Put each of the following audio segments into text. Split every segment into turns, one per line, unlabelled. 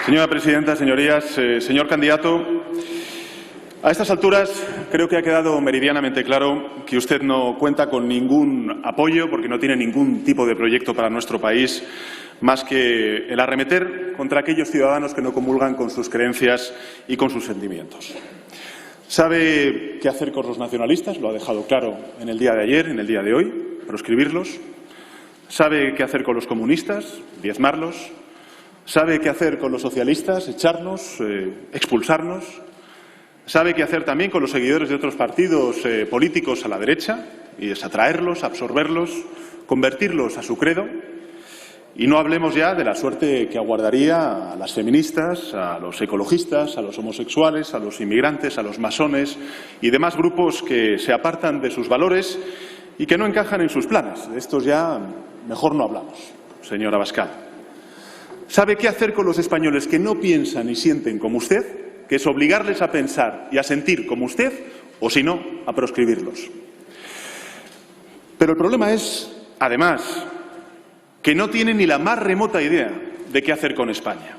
Señora presidenta, señorías, señor candidato, a estas alturas creo que ha quedado meridianamente claro que usted no cuenta con ningún apoyo porque no tiene ningún tipo de proyecto para nuestro país más que el arremeter contra aquellos ciudadanos que no comulgan con sus creencias y con sus sentimientos. Sabe qué hacer con los nacionalistas, lo ha dejado claro en el día de ayer, en el día de hoy, proscribirlos. Sabe qué hacer con los comunistas, diezmarlos. Sabe qué hacer con los socialistas, echarnos, expulsarnos. Sabe qué hacer también con los seguidores de otros partidos políticos a la derecha, y es atraerlos, absorberlos, convertirlos a su credo. Y no hablemos ya de la suerte que aguardaría a las feministas, a los ecologistas, a los homosexuales, a los inmigrantes, a los masones y demás grupos que se apartan de sus valores y que no encajan en sus planes. De estos ya mejor no hablamos, señora Abascal. ¿Sabe qué hacer con los españoles que no piensan y sienten como usted? Que es obligarles a pensar y a sentir como usted, o si no, a proscribirlos. Pero el problema es, además, que no tiene ni la más remota idea de qué hacer con España.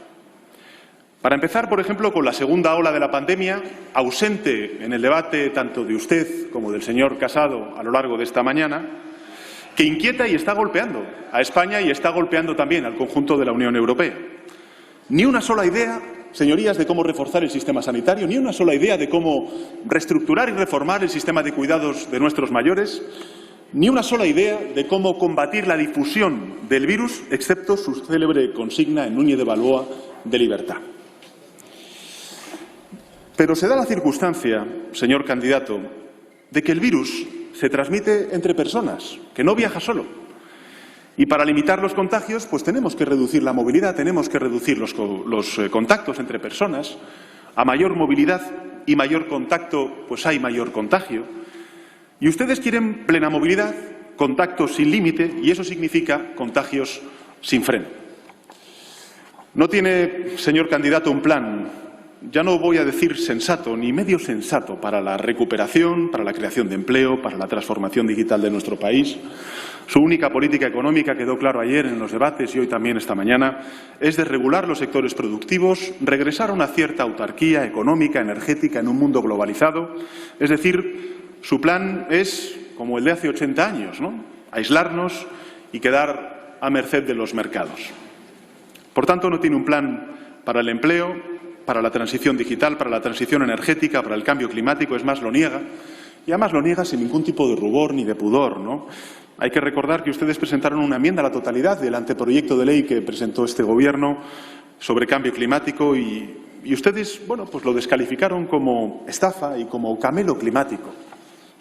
Para empezar, por ejemplo, con la segunda ola de la pandemia, ausente en el debate tanto de usted como del señor Casado a lo largo de esta mañana, que inquieta y está golpeando a España y está golpeando también al conjunto de la Unión Europea. Ni una sola idea, señorías, de cómo reforzar el sistema sanitario, ni una sola idea de cómo reestructurar y reformar el sistema de cuidados de nuestros mayores, ni una sola idea de cómo combatir la difusión del virus, excepto su célebre consigna en Núñez de Balboa de libertad. Pero se da la circunstancia, señor candidato, de que el virus se transmite entre personas, que no viaja solo. Y para limitar los contagios, pues tenemos que reducir la movilidad, tenemos que reducir los contactos entre personas. A mayor movilidad y mayor contacto, pues hay mayor contagio. Y ustedes quieren plena movilidad, contactos sin límite, y eso significa contagios sin freno. No tiene, señor candidato, un plan, ya no voy a decir sensato, ni medio sensato, para la recuperación, para la creación de empleo, para la transformación digital de nuestro país. Su única política económica, quedó claro ayer en los debates y hoy también esta mañana, es desregular los sectores productivos, regresar a una cierta autarquía económica, energética en un mundo globalizado. Es decir, su plan es como el de hace 80 años, ¿no? Aislarnos y quedar a merced de los mercados. Por tanto, no tiene un plan para el empleo, para la transición digital, para la transición energética, para el cambio climático, es más, lo niega. Y además lo niega sin ningún tipo de rubor ni de pudor, ¿no? Hay que recordar que ustedes presentaron una enmienda a la totalidad del anteproyecto de ley que presentó este Gobierno sobre cambio climático y ustedes, bueno, pues lo descalificaron como estafa y como camelo climático.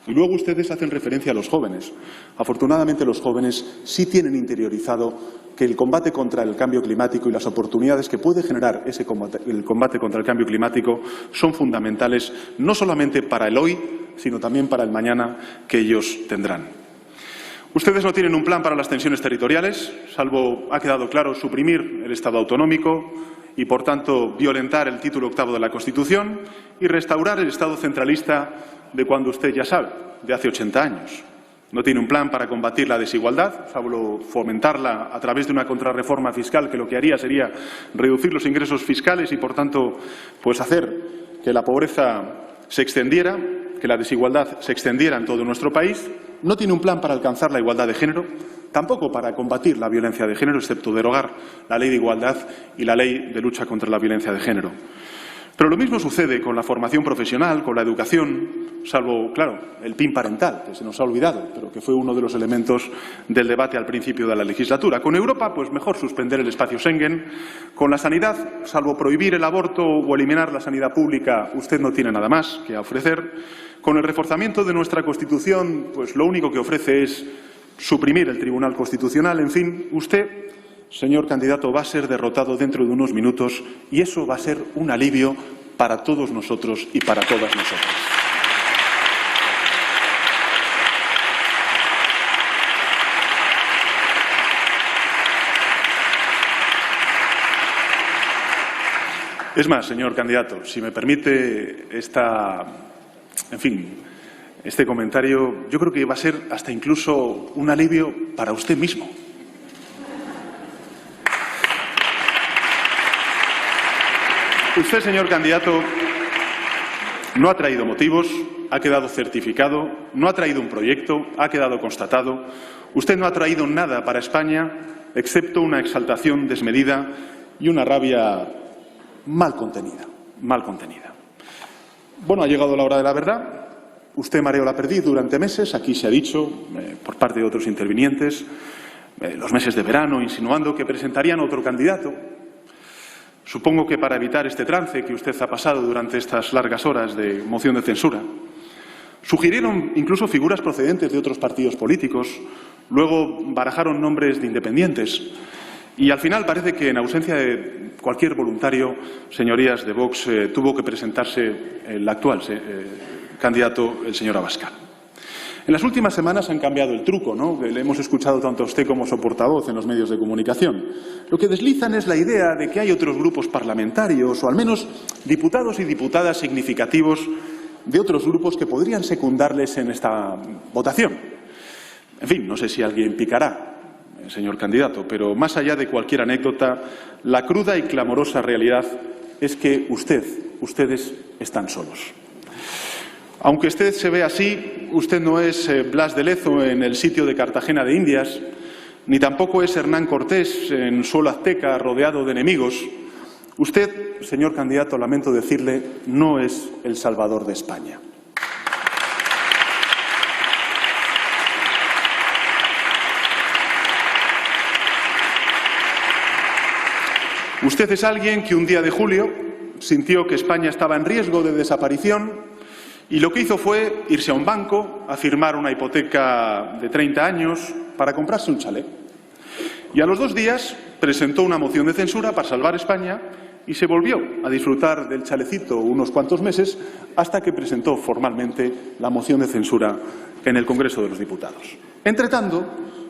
Y luego ustedes hacen referencia a los jóvenes. Afortunadamente los jóvenes sí tienen interiorizado que el combate contra el cambio climático y las oportunidades que puede generar el combate contra el cambio climático son fundamentales no solamente para el hoy, sino también para el mañana que ellos tendrán. Ustedes no tienen un plan para las tensiones territoriales, salvo, ha quedado claro, suprimir el Estado autonómico y, por tanto, violentar el título 8º de la Constitución y restaurar el Estado centralista de cuando usted ya sabe, de hace 80 años. No tiene un plan para combatir la desigualdad, salvo fomentarla a través de una contrarreforma fiscal que lo que haría sería reducir los ingresos fiscales y, por tanto, pues hacer que la pobreza se extendiera, que la desigualdad se extendiera en todo nuestro país. No tiene un plan para alcanzar la igualdad de género, tampoco para combatir la violencia de género, excepto derogar la Ley de Igualdad y la Ley de Lucha contra la Violencia de Género. Pero lo mismo sucede con la formación profesional, con la educación, salvo, claro, el PIN parental, que se nos ha olvidado, pero que fue uno de los elementos del debate al principio de la legislatura. Con Europa, pues mejor suspender el espacio Schengen. Con la sanidad, salvo prohibir el aborto o eliminar la sanidad pública, usted no tiene nada más que ofrecer. Con el reforzamiento de nuestra Constitución, pues lo único que ofrece es suprimir el Tribunal Constitucional. En fin, usted, señor candidato, va a ser derrotado dentro de unos minutos y eso va a ser un alivio para todos nosotros y para todas nosotras. Es más, señor candidato, si me permite este comentario, yo creo que va a ser hasta incluso un alivio para usted mismo. Usted, señor candidato, no ha traído motivos, ha quedado certificado, no ha traído un proyecto, ha quedado constatado. Usted no ha traído nada para España, excepto una exaltación desmedida y una rabia mal contenida, mal contenida. Bueno, ha llegado la hora de la verdad. Usted mareó la perdiz durante meses, aquí se ha dicho, por parte de otros intervinientes, los meses de verano, insinuando que presentarían otro candidato. Supongo que para evitar este trance que usted ha pasado durante estas largas horas de moción de censura, sugirieron incluso figuras procedentes de otros partidos políticos, luego barajaron nombres de independientes y al final parece que en ausencia de cualquier voluntario, señorías de Vox, tuvo que presentarse el actual candidato, el señor Abascal. En las últimas semanas han cambiado el truco, ¿no? Le hemos escuchado tanto a usted como a su portavoz en los medios de comunicación. Lo que deslizan es la idea de que hay otros grupos parlamentarios, o al menos diputados y diputadas significativos de otros grupos que podrían secundarles en esta votación. En fin, no sé si alguien picará, señor candidato, pero más allá de cualquier anécdota, la cruda y clamorosa realidad es que ustedes están solos. Aunque usted se ve así, usted no es Blas de Lezo en el sitio de Cartagena de Indias, ni tampoco es Hernán Cortés en suelo azteca rodeado de enemigos. Usted, señor candidato, lamento decirle, no es el Salvador de España. Usted es alguien que un día de julio sintió que España estaba en riesgo de desaparición y lo que hizo fue irse a un banco a firmar una hipoteca de 30 años para comprarse un chalet. Y a los 2 días presentó una moción de censura para salvar España y se volvió a disfrutar del chalecito unos cuantos meses hasta que presentó formalmente la moción de censura en el Congreso de los Diputados. Entretanto,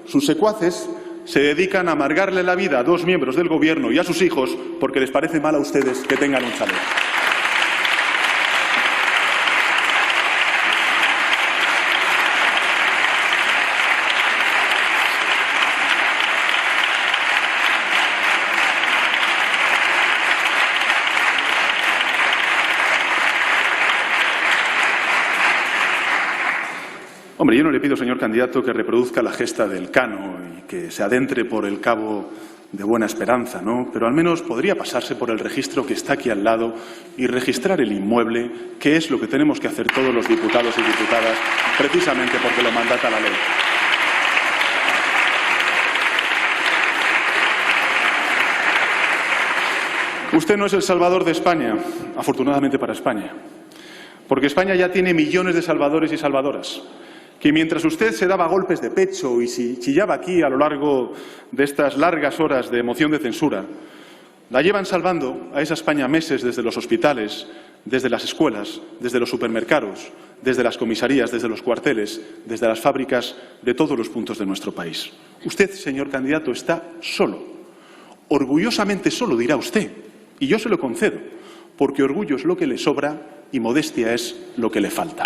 sus secuaces se dedican a amargarle la vida a 2 miembros del Gobierno y a sus hijos porque les parece mal a ustedes que tengan un chalet. Hombre, yo no le pido, señor candidato, que reproduzca la gesta del Cano y que se adentre por el cabo de Buena Esperanza, ¿no? Pero al menos podría pasarse por el registro que está aquí al lado y registrar el inmueble, que es lo que tenemos que hacer todos los diputados y diputadas, precisamente porque lo mandata la ley. Usted no es el Salvador de España, afortunadamente para España, porque España ya tiene millones de salvadores y salvadoras, que mientras usted se daba golpes de pecho y chillaba aquí a lo largo de estas largas horas de moción de censura, la llevan salvando a esa España meses desde los hospitales, desde las escuelas, desde los supermercados, desde las comisarías, desde los cuarteles, desde las fábricas de todos los puntos de nuestro país. Usted, señor candidato, está solo. Orgullosamente solo, dirá usted, y yo se lo concedo, porque orgullo es lo que le sobra y modestia es lo que le falta.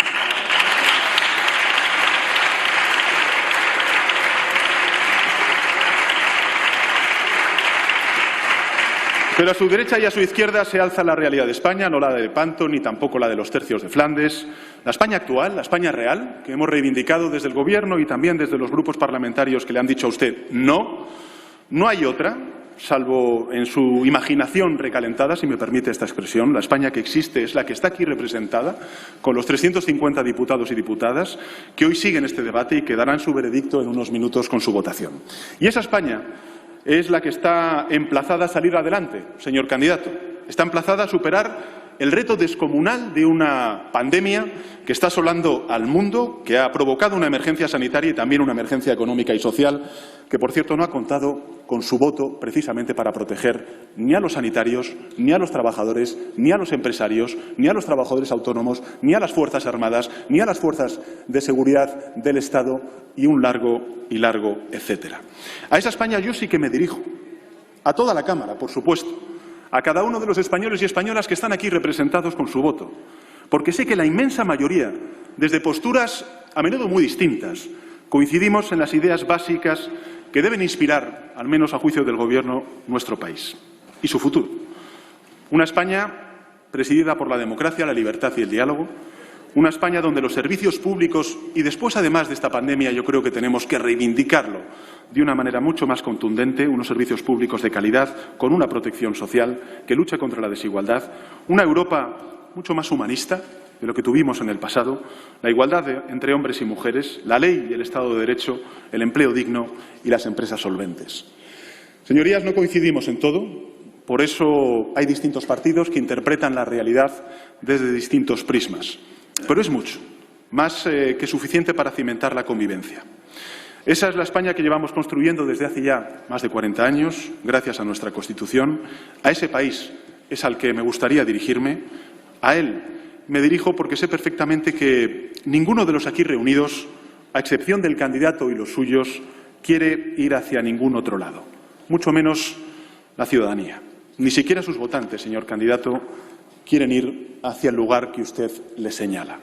Pero a su derecha y a su izquierda se alza la realidad de España, no la de Lepanto ni tampoco la de los tercios de Flandes. La España actual, la España real, que hemos reivindicado desde el Gobierno y también desde los grupos parlamentarios que le han dicho a usted no hay otra, salvo en su imaginación recalentada, si me permite esta expresión. La España que existe es la que está aquí representada, con los 350 diputados y diputadas que hoy siguen este debate y que darán su veredicto en unos minutos con su votación. Y esa España es la que está emplazada a salir adelante, señor candidato. Está emplazada a superar el reto descomunal de una pandemia que está asolando al mundo, que ha provocado una emergencia sanitaria y también una emergencia económica y social, que, por cierto, no ha contado con su voto precisamente para proteger ni a los sanitarios, ni a los trabajadores, ni a los empresarios, ni a los trabajadores autónomos, ni a las Fuerzas Armadas, ni a las fuerzas de seguridad del Estado y un largo etcétera. A esa España yo sí que me dirijo, a toda la Cámara, por supuesto, a cada uno de los españoles y españolas que están aquí representados con su voto, porque sé que la inmensa mayoría, desde posturas a menudo muy distintas, coincidimos en las ideas básicas que deben inspirar, al menos a juicio del Gobierno, nuestro país y su futuro. Una España presidida por la democracia, la libertad y el diálogo. Una España donde los servicios públicos, y después, además de esta pandemia, yo creo que tenemos que reivindicarlo de una manera mucho más contundente, unos servicios públicos de calidad, con una protección social que lucha contra la desigualdad. Una Europa mucho más humanista de lo que tuvimos en el pasado, la igualdad entre hombres y mujeres, la ley y el Estado de Derecho, el empleo digno y las empresas solventes. Señorías, no coincidimos en todo, por eso hay distintos partidos que interpretan la realidad desde distintos prismas. Pero es mucho, más que suficiente para cimentar la convivencia. Esa es la España que llevamos construyendo desde hace ya más de 40 años, gracias a nuestra Constitución. A ese país es al que me gustaría dirigirme. A él me dirijo porque sé perfectamente que ninguno de los aquí reunidos, a excepción del candidato y los suyos, quiere ir hacia ningún otro lado, mucho menos la ciudadanía. Ni siquiera sus votantes, señor candidato, quieren ir hacia el lugar que usted les señala.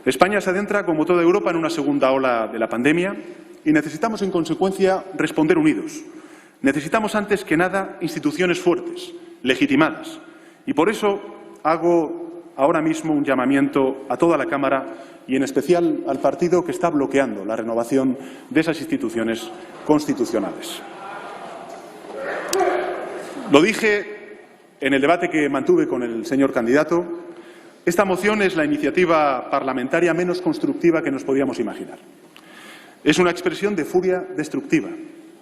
España se adentra, como toda Europa, en una segunda ola de la pandemia y necesitamos, en consecuencia, responder unidos. Necesitamos, antes que nada, instituciones fuertes, legitimadas. Y por eso hago ahora mismo un llamamiento a toda la Cámara y, en especial, al partido que está bloqueando la renovación de esas instituciones constitucionales. Lo dije en el debate que mantuve con el señor candidato. Esta moción es la iniciativa parlamentaria menos constructiva que nos podíamos imaginar. Es una expresión de furia destructiva.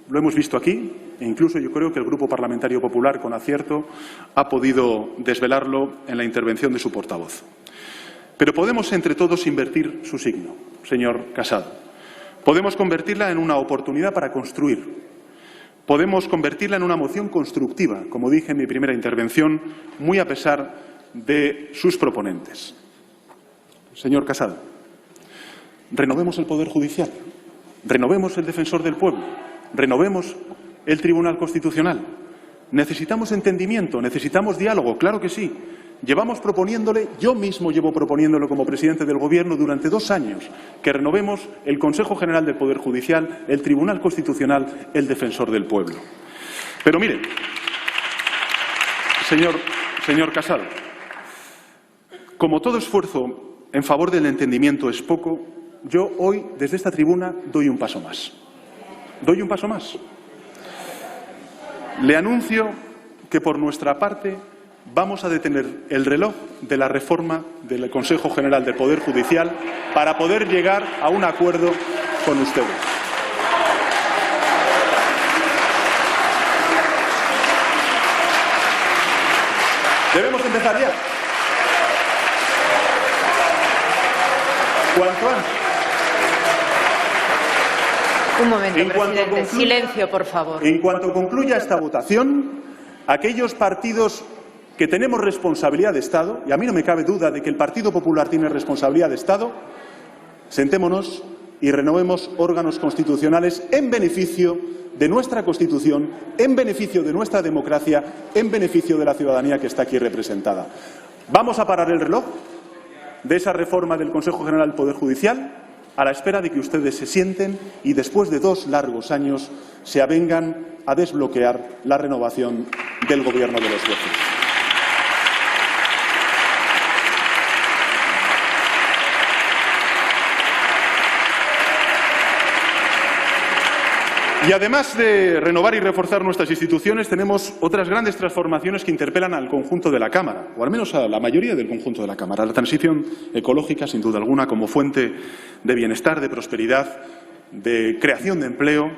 Lo hemos visto aquí e incluso yo creo que el Grupo Parlamentario Popular, con acierto, ha podido desvelarlo en la intervención de su portavoz. Pero podemos entre todos invertir su signo, señor Casado. Podemos convertirla en una oportunidad para construir. Podemos convertirla en una moción constructiva, como dije en mi primera intervención, muy a pesar de sus proponentes. Señor Casado, renovemos el Poder Judicial, renovemos el Defensor del Pueblo, renovemos el Tribunal Constitucional. Necesitamos entendimiento, necesitamos diálogo, claro que sí. Llevamos proponiéndole, yo mismo llevo proponiéndolo como presidente del Gobierno durante 2 años, que renovemos el Consejo General del Poder Judicial, el Tribunal Constitucional, el Defensor del Pueblo. Pero mire, señor Casado, como todo esfuerzo en favor del entendimiento es poco, yo hoy, desde esta tribuna, doy un paso más. Doy un paso más. Le anuncio que, por nuestra parte, vamos a detener el reloj de la reforma del Consejo General del Poder Judicial para poder llegar a un acuerdo con ustedes. Debemos empezar ya. Cuanto antes.
Un momento, presidente. Silencio, por favor.
En cuanto concluya esta votación, aquellos partidos que tenemos responsabilidad de Estado, y a mí no me cabe duda de que el Partido Popular tiene responsabilidad de Estado, sentémonos y renovemos órganos constitucionales en beneficio de nuestra Constitución, en beneficio de nuestra democracia, en beneficio de la ciudadanía que está aquí representada. Vamos a parar el reloj de esa reforma del Consejo General del Poder Judicial a la espera de que ustedes se sienten y, después de 2 largos años, se avengan a desbloquear la renovación del Gobierno de los jueces. Y además de renovar y reforzar nuestras instituciones, tenemos otras grandes transformaciones que interpelan al conjunto de la Cámara, o al menos a la mayoría del conjunto de la Cámara. La transición ecológica, sin duda alguna, como fuente de bienestar, de prosperidad, de creación de empleo,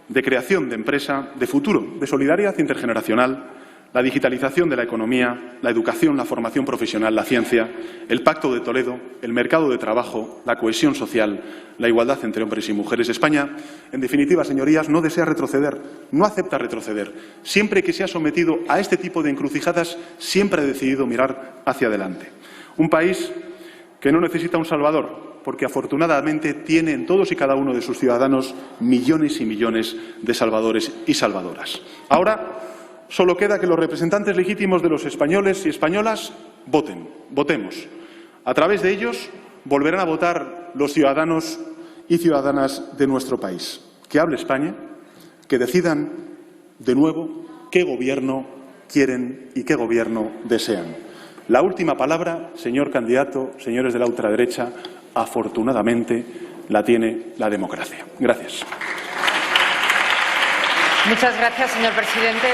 de creación de empresa, de futuro, de solidaridad intergeneracional, la digitalización de la economía, la educación, la formación profesional, la ciencia, el Pacto de Toledo, el mercado de trabajo, la cohesión social, la igualdad entre hombres y mujeres. España, en definitiva, señorías, no desea retroceder, no acepta retroceder. Siempre que se ha sometido a este tipo de encrucijadas, siempre ha decidido mirar hacia adelante. Un país que no necesita un salvador, porque afortunadamente tiene en todos y cada uno de sus ciudadanos millones y millones de salvadores y salvadoras. Ahora solo queda que los representantes legítimos de los españoles y españolas voten, votemos. A través de ellos volverán a votar los ciudadanos y ciudadanas de nuestro país. Que hable España, que decidan de nuevo qué gobierno quieren y qué gobierno desean. La última palabra, señor candidato, señores de la ultraderecha, afortunadamente la tiene la democracia. Gracias.
Muchas gracias, señor presidente.